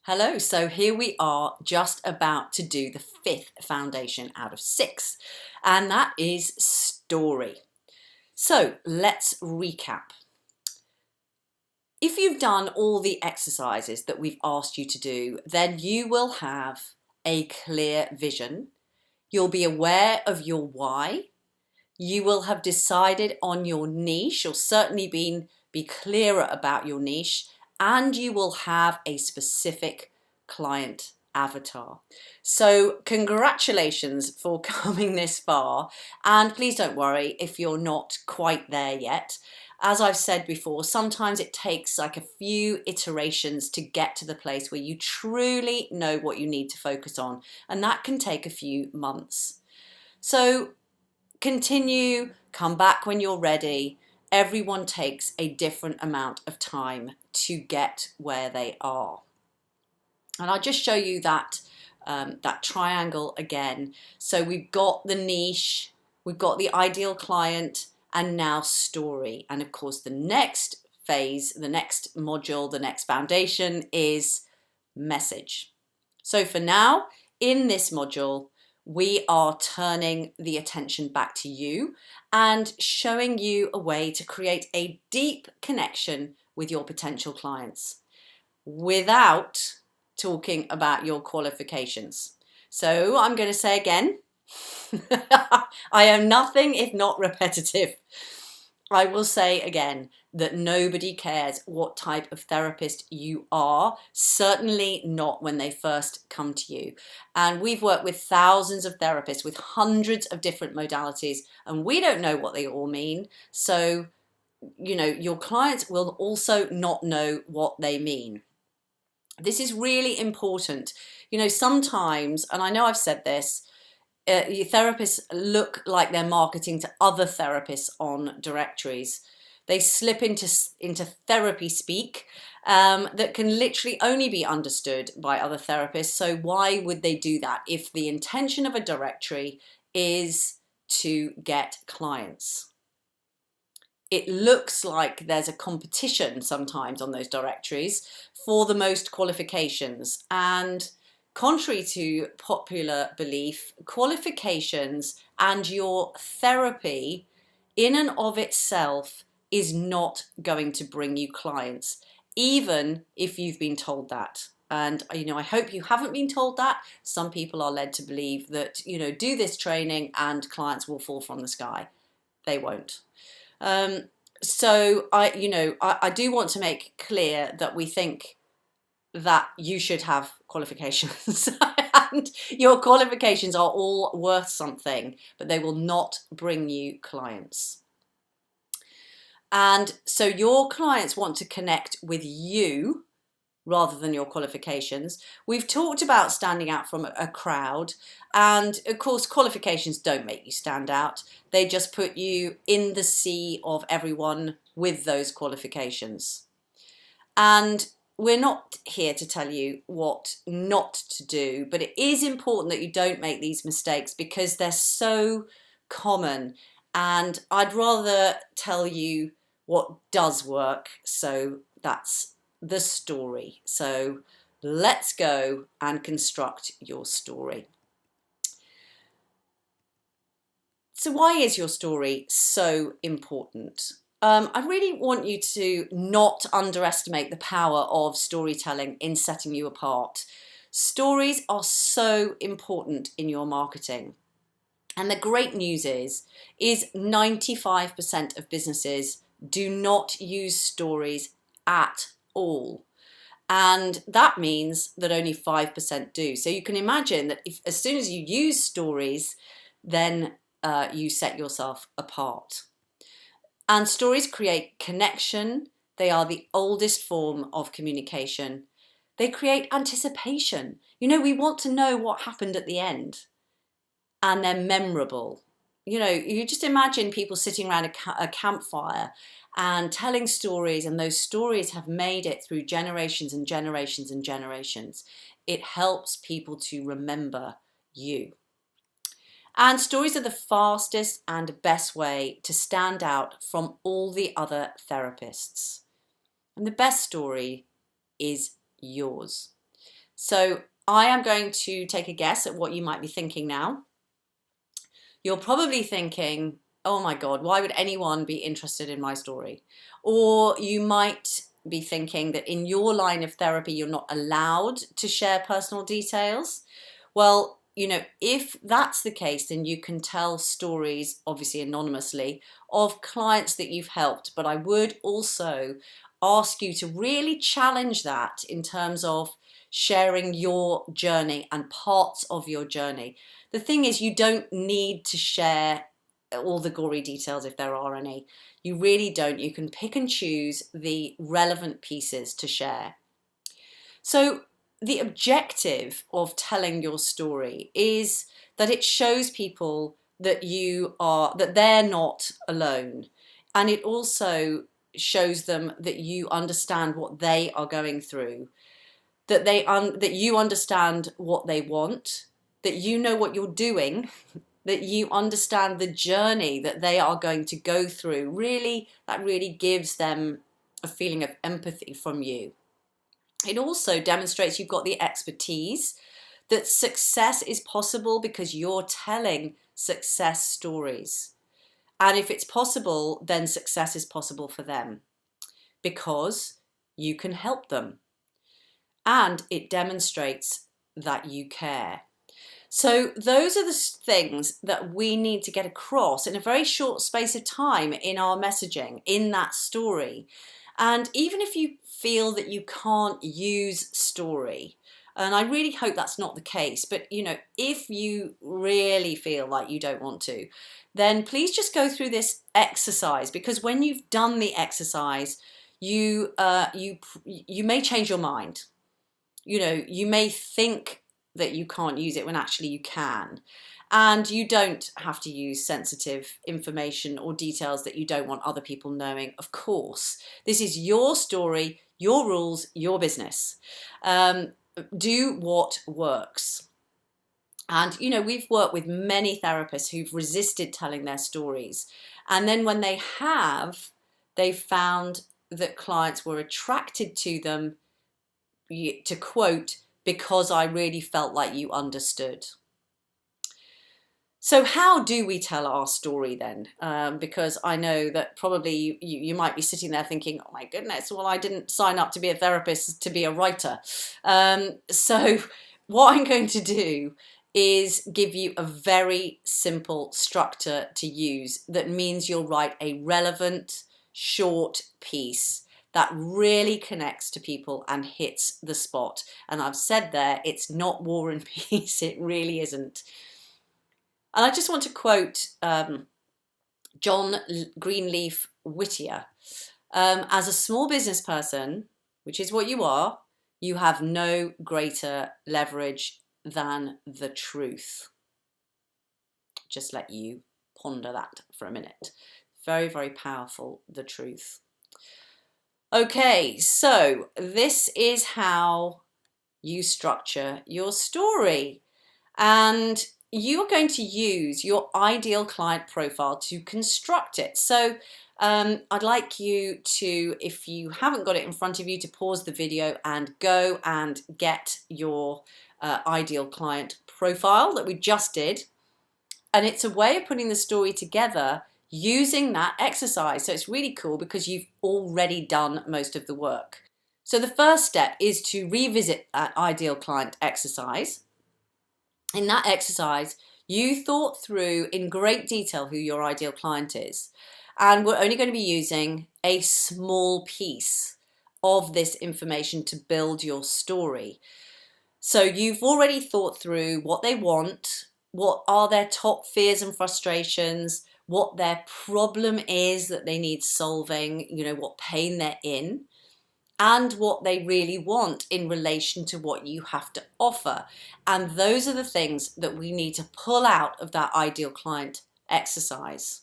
Hello, so here we are just about to do the fifth foundation out of six, and that is story. So let's recap. If you've done all the exercises that we've asked you to do, then you will have a clear vision. You'll be aware of your why. You will have decided on your niche, or certainly be clearer about your niche, and you will have a specific client avatar. So congratulations for coming this far, and please don't worry if you're not quite there yet. As I've said before, sometimes it takes like a few iterations to get to the place where you truly know what you need to focus on, and that can take a few months. So continue, come back when you're ready. Everyone takes a different amount of time to get where they are. And I'll just show you that triangle again. So we've got the niche, we've got the ideal client, and now story. And of course, the next phase, the next module, the next foundation is message. So for now, in this module, we are turning the attention back to you and showing you a way to create a deep connection with your potential clients without talking about your qualifications. So I'm going to say again, I am nothing if not repetitive. I will say again that nobody cares what type of therapist you are, certainly not when they first come to you. And we've worked with thousands of therapists with hundreds of different modalities, and we don't know what they all mean. So, your clients will also not know what they mean. This is really important. Sometimes, and I know I've said this, your therapists look like they're marketing to other therapists on directories. They slip into therapy speak that can literally only be understood by other therapists. So why would they do that if the intention of a directory is to get clients? It looks like there's a competition sometimes on those directories for the most qualifications. And contrary to popular belief, qualifications and your therapy in and of itself is not going to bring you clients, even if you've been told that. And, I hope you haven't been told that. Some people are led to believe that, do this training and clients will fall from the sky. They won't. So I do want to make clear that we think that you should have qualifications and your qualifications are all worth something, but they will not bring you clients. And so your clients want to connect with you rather than your qualifications. We've talked about standing out from a crowd, and of course qualifications don't make you stand out. They just put you in the sea of everyone with those qualifications. And we're not here to tell you what not to do, but it is important that you don't make these mistakes because they're so common, and I'd rather tell you what does work. So that's the story. So let's go and construct your story. So why is your story so important? I really want you to not underestimate the power of storytelling in setting you apart. Stories are so important in your marketing. And the great news is 95% of businesses do not use stories at all. And that means that only 5% do. So you can imagine that if, as soon as you use stories, then you set yourself apart. And stories create connection. They are the oldest form of communication. They create anticipation. We want to know what happened at the end. And they're memorable. You just imagine people sitting around a campfire and telling stories, and those stories have made it through generations and generations and generations. It helps people to remember you. And stories are the fastest and best way to stand out from all the other therapists. And the best story is yours. So I am going to take a guess at what you might be thinking now. You're probably thinking, oh my God, why would anyone be interested in my story? Or you might be thinking that in your line of therapy, you're not allowed to share personal details. Well, you know, if that's the case, then you can tell stories, obviously anonymously, of clients that you've helped. But I would also ask you to really challenge that in terms of sharing your journey and parts of your journey. The thing is, you don't need to share all the gory details if there are any. You really don't. You can pick and choose the relevant pieces to share. So the objective of telling your story is that it shows people that that they're not alone. And it also shows them that you understand what they are going through, that you understand what they want, that you know what you're doing, that you understand the journey that they are going to go through. Really, that really gives them a feeling of empathy from you. It also demonstrates you've got the expertise, that success is possible because you're telling success stories. And if it's possible, then success is possible for them because you can help them. And it demonstrates that you care. So those are the things that we need to get across in a very short space of time in our messaging, in that story. And even if you feel that you can't use story, and I really hope that's not the case, but you know, if you really feel like you don't want to, then please just go through this exercise, because when you've done the exercise, you may change your mind. You know, you may think that you can't use it when actually you can. And you don't have to use sensitive information or details that you don't want other people knowing, of course. This is your story, your rules, your business. Do what works. And, you know, we've worked with many therapists who've resisted telling their stories. And then when they have, they've found that clients were attracted to them, to quote, because I really felt like you understood. So how do we tell our story then? Because I know that probably you might be sitting there thinking, oh my goodness, well, I didn't sign up to be a therapist, to be a writer. So what I'm going to do is give you a very simple structure to use that means you'll write a relevant, short piece that really connects to people and hits the spot. And I've said there, it's not War and Peace, it really isn't. And I just want to quote John Greenleaf Whittier. As a small business person, which is what you are, you have no greater leverage than the truth. Just let you ponder that for a minute. Very, very powerful, the truth. Okay, so this is how you structure your story. And you're going to use your ideal client profile to construct it. So I'd like you to, if you haven't got it in front of you, to pause the video and go and get your ideal client profile that we just did. And it's a way of putting the story together using that exercise. So it's really cool because you've already done most of the work. So the first step is to revisit that ideal client exercise. In that exercise, you thought through in great detail who your ideal client is. And we're only going to be using a small piece of this information to build your story. So you've already thought through what they want, what are their top fears and frustrations, what their problem is that they need solving, you know, what pain they're in, and what they really want in relation to what you have to offer. And those are the things that we need to pull out of that ideal client exercise.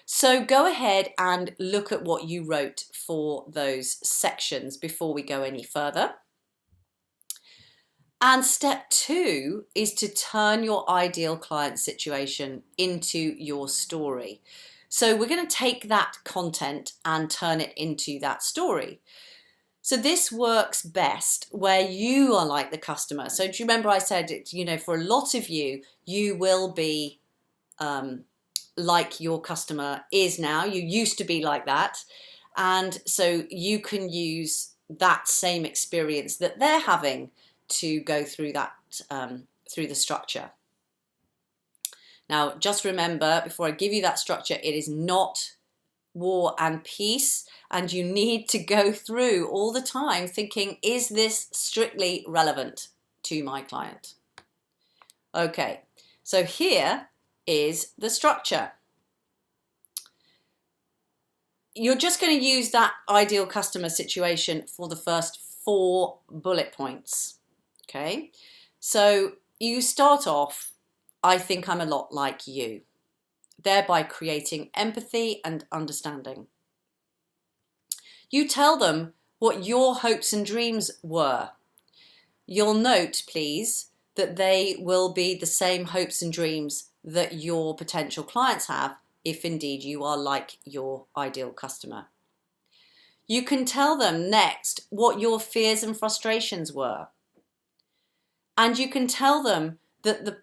So go ahead and look at what you wrote for those sections before we go any further. And step 2 is to turn your ideal client situation into your story. So we're going to take that content and turn it into that story. So this works best where you are like the customer. So do you remember I said, for a lot of you, you will be like your customer is now. You used to be like that. And so you can use that same experience that they're having to go through that, through the structure. Now, just remember, before I give you that structure, it is not War and Peace, and you need to go through all the time thinking, is this strictly relevant to my client? Okay, so here is the structure. You're just going to use that ideal customer situation for the first 4 bullet points. Okay, so you start off, I think I'm a lot like you, thereby creating empathy and understanding. You tell them what your hopes and dreams were. You'll note, please, that they will be the same hopes and dreams that your potential clients have, if indeed you are like your ideal customer. You can tell them next what your fears and frustrations were. And you can tell them that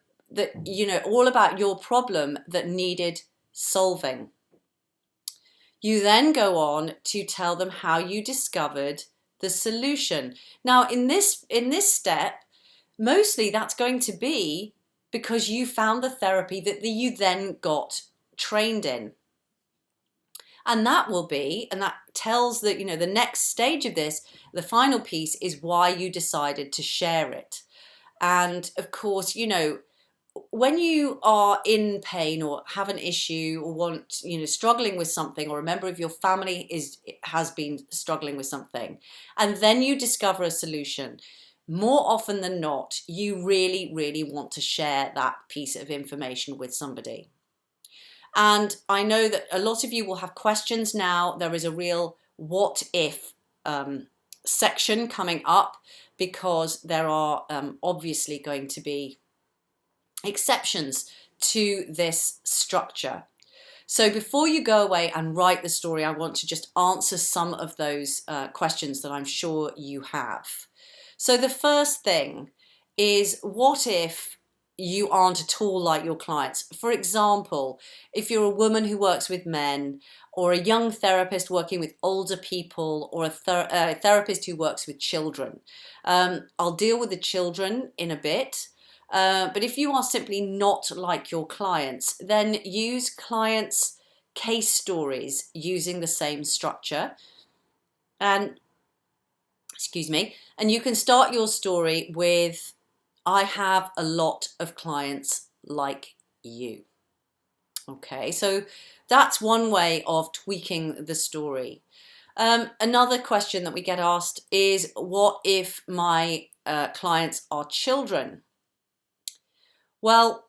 all about your problem that needed solving. You then go on to tell them how you discovered the solution. Now, in this step, mostly that's going to be because you found the therapy that you then got trained in. And that tells that, the next stage of this, the final piece is why you decided to share it. And of course, when you are in pain or have an issue or struggling with something, or a member of your family has been struggling with something, and then you discover a solution, more often than not, you really, really want to share that piece of information with somebody. And I know that a lot of you will have questions now. There is a real what if section coming up, because there are obviously going to be exceptions to this structure. So before you go away and write the story, I want to just answer some of those questions that I'm sure you have. So the first thing is, what if you aren't at all like your clients? For example, if you're a woman who works with men, or a young therapist working with older people, or a therapist who works with children. I'll deal with the children in a bit. But if you are simply not like your clients, then use clients' case stories using the same structure. And you can start your story with, I have a lot of clients like you. Okay, so that's one way of tweaking the story. Another question that we get asked is, what if my clients are children? Well,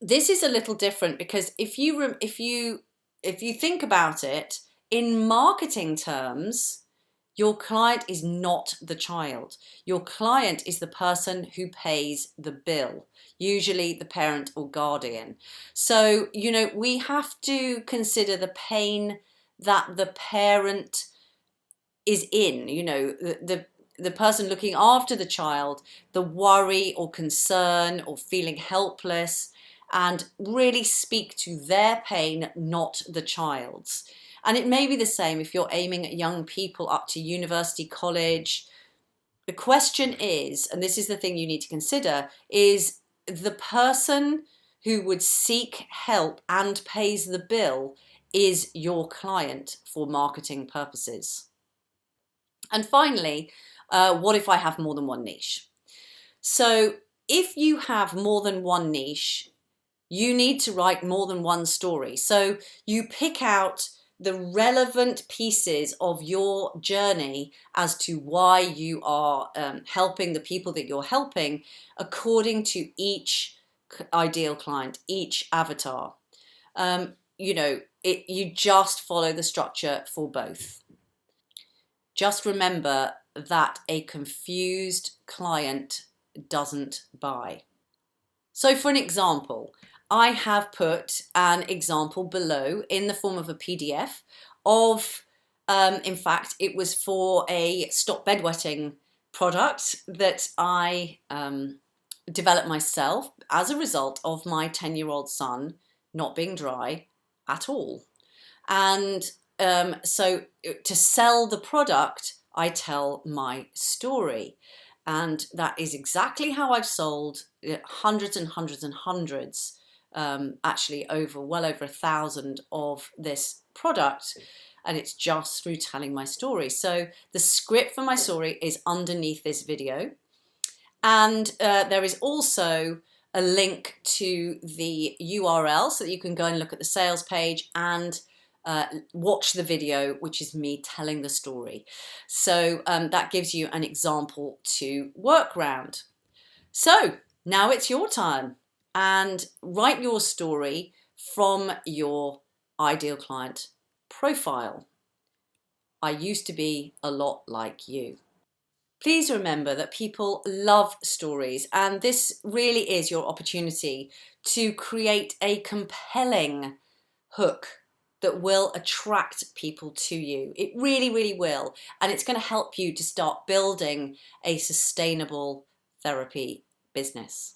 this is a little different, because if you think about it, in marketing terms, your client is not the child. Your client is the person who pays the bill, usually the parent or guardian. So, we have to consider the pain that the parent is in, the person looking after the child, the worry or concern or feeling helpless, and really speak to their pain, not the child's. And it may be the same if you're aiming at young people up to university, college. The question is, and this is the thing you need to consider, is the person who would seek help and pays the bill is your client for marketing purposes. And finally, what if I have more than one niche? So if you have more than one niche, you need to write more than one story. So you pick out the relevant pieces of your journey as to why you are helping the people that you're helping, according to each ideal client, each avatar. You just follow the structure for both. Just remember that a confused client doesn't buy. So for an example, I have put an example below in the form of a PDF of In fact, it was for a stop bedwetting product that I developed myself as a result of my 10-year-old son not being dry at all. And so to sell the product, I tell my story. And that is exactly how I've sold hundreds and hundreds and hundreds, actually well over 1,000 of this product. And it's just through telling my story. So the script for my story is underneath this video. And there is also a link to the URL so that you can go and look at the sales page and watch the video, which is me telling the story. So that gives you an example to work around. So now it's your time, and write your story from your ideal client profile. I used to be a lot like you. Please remember that people love stories, and this really is your opportunity to create a compelling hook that will attract people to you. It really, really will. And it's going to help you to start building a sustainable therapy business.